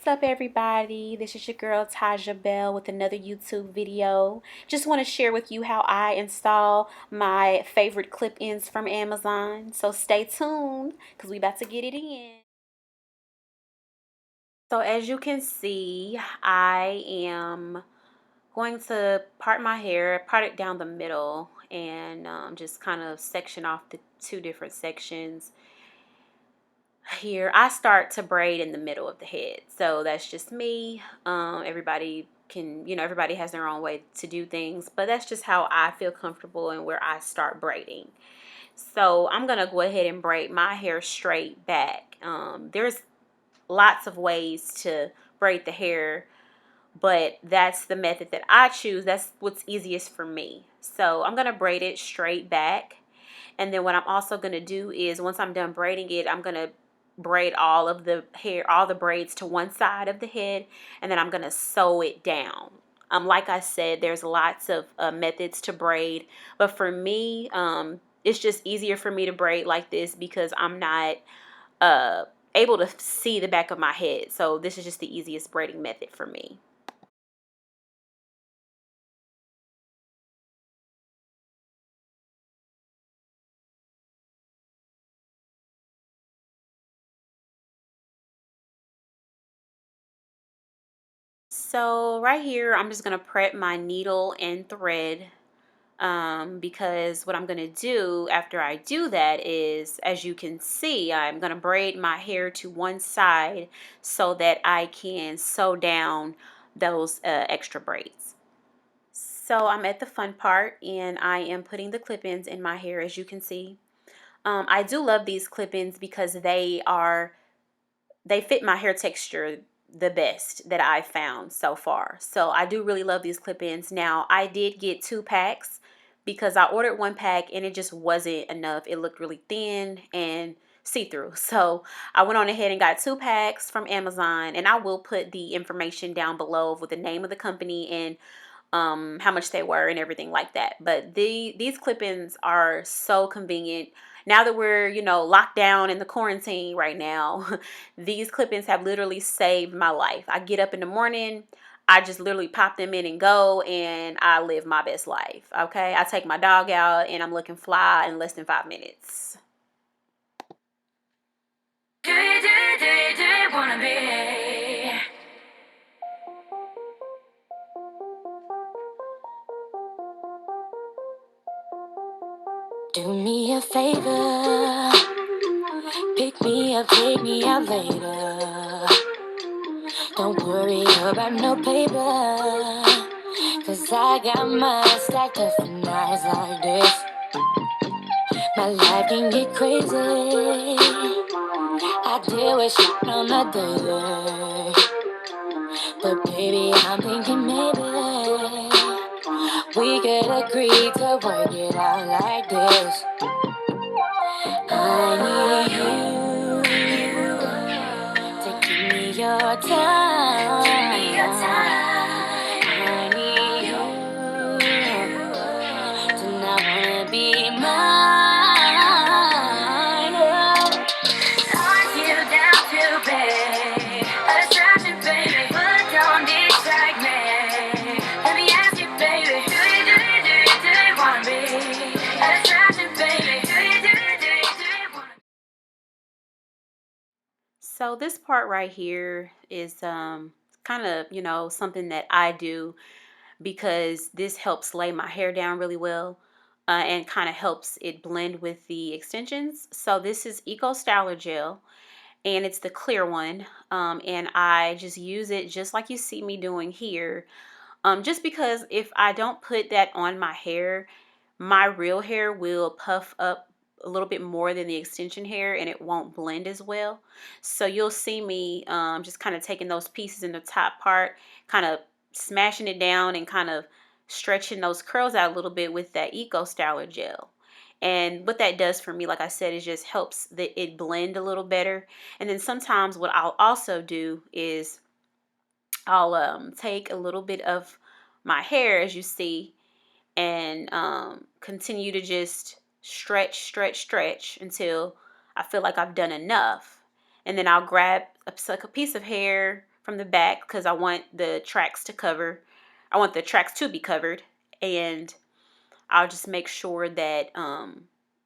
What's up, everybody? This is your girl Taja Bell with another YouTube video. Just want to share with you how I install my favorite clip-ins from Amazon. So stay tuned because we about to get it in. So as you can see, I am going to part my hair, part it down the middle, and just kind of section off the two different sections. Here I start to braid in the middle of the head, so that's just me. Everybody can, everybody has their own way to do things, but that's just how I feel comfortable and where I start braiding. So I'm gonna go ahead and braid my hair straight back. There's lots of ways to braid the hair, but that's the method that I choose. That's what's easiest for me. So I'm gonna braid it straight back, and then what I'm also gonna do is once I'm done braiding it, I'm gonna braid all of the hair, all the braids to one side of the head, and then I'm gonna sew it down. Like I said, there's lots of methods to braid, but for me, it's just easier for me to braid like this because I'm not uh, able to see the back of my head. So this is just the easiest braiding method for me. So right here, I'm just gonna prep my needle and thread, because what I'm going to do after I do that is, as you can see, I'm going to braid my hair to one side so that I can sew down those extra braids. So I'm at the fun part, and I am putting the clip-ins in my hair, as you can see. I do love these clip-ins because they fit my hair texture the best that I've found so far. So I do really love these clip-ins. Now, I did get 2 packs because I ordered 1 pack and it just wasn't enough. It looked really thin and see-through. So I went on ahead and got 2 packs from Amazon, and I will put the information down below with the name of the company and how much they were and everything like that. But these clip-ins are so convenient. Now that we're, locked down in the quarantine right now, these clip-ins have literally saved my life. I get up in the morning, I just literally pop them in and go, and I live my best life, okay? I take my dog out, and I'm looking fly in less than 5 minutes. Do you wanna be? Do me a favor, pick me up, take me out later. Don't worry about no paper, cause I got mine stacked up for nights like this. My life can get crazy, I deal with shit on the daily. But baby, I'm thinking maybe we could agree to work it out like this. I need you to give me your time. I need you to not wanna be mine. Are you down to pay? A distraction, baby, but don't distract me. Let me ask you, baby, do you wanna be a distraction, baby? So this part right here is kind of, something that I do because this helps lay my hair down really well, and kind of helps it blend with the extensions. So this is Eco Styler Gel, and it's the clear one, and I just use it just like you see me doing here, just because if I don't put that on my hair, my real hair will puff up a little bit more than the extension hair, and it won't blend as well. So you'll see me just kind of taking those pieces in the top part, kind of smashing it down and kind of stretching those curls out a little bit with that Eco Styler Gel. And what that does for me, like I said, is just helps it blend a little better. And then sometimes what I'll also do is I'll take a little bit of my hair, as you see, and continue to just stretch until I feel like I've done enough. And then I'll grab a piece of hair from the back because I want the tracks to cover. I want the tracks to be covered, and I'll just make sure that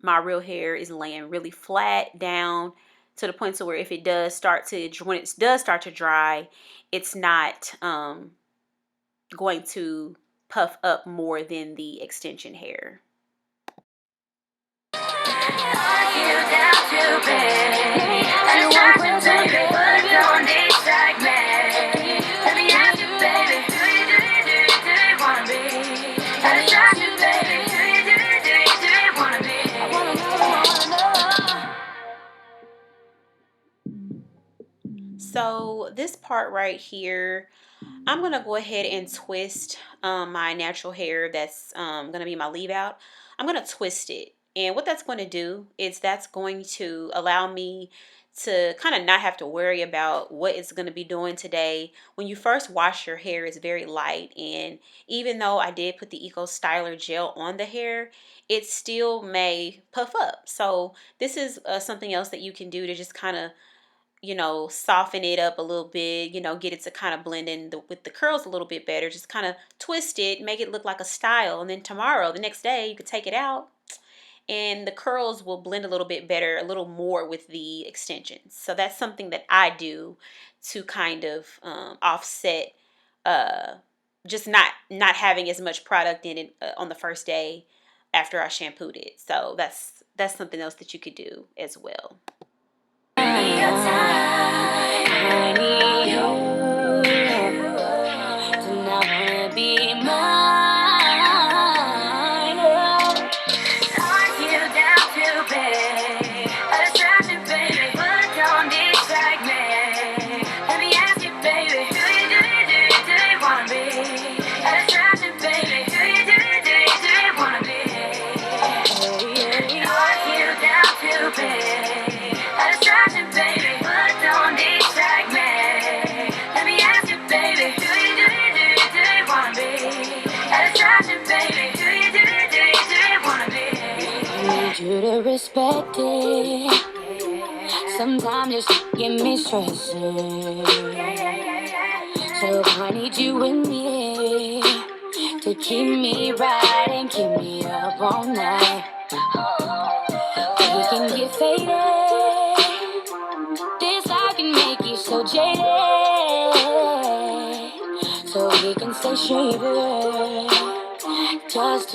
my real hair is laying really flat down to the point to where if it does start to, when it does start to dry, it's not going to puff up more than the extension hair. So this part right here, I'm going to go ahead and twist my natural hair that's going to be my leave out. I'm going to twist it. And what that's going to do is that's going to allow me to kind of not have to worry about what it's going to be doing today. When you first wash your hair, it's very light. And even though I did put the Eco Styler gel on the hair, it still may puff up. So this is something else that you can do to just kind of, you know, soften it up a little bit, you know, get it to kind of blend in with the curls a little bit better. Just kind of twist it, make it look like a style. And then tomorrow, the next day, you could take it out and the curls will blend a little bit better, a little more with the extensions. So that's something that I do to kind of offset just not having as much product in it on the first day after I shampooed it. So that's something else that you could do as well. I need you to not wanna be mine. Are you down to bed? I distract you, baby, but don't distract me. Let me ask you, baby, do you wanna be? I distract you, baby, do you wanna be? Are you down to bed? I distract you, baby, but don't distract me. Let me ask you, baby, do you wanna be? I distract you, baby, do you wanna be? I need you to respect it. Sometimes you get me stressing. So I need you with me to keep me right and keep me up all night. We can get faded. This I can make you so jaded. So we can stay straight. Just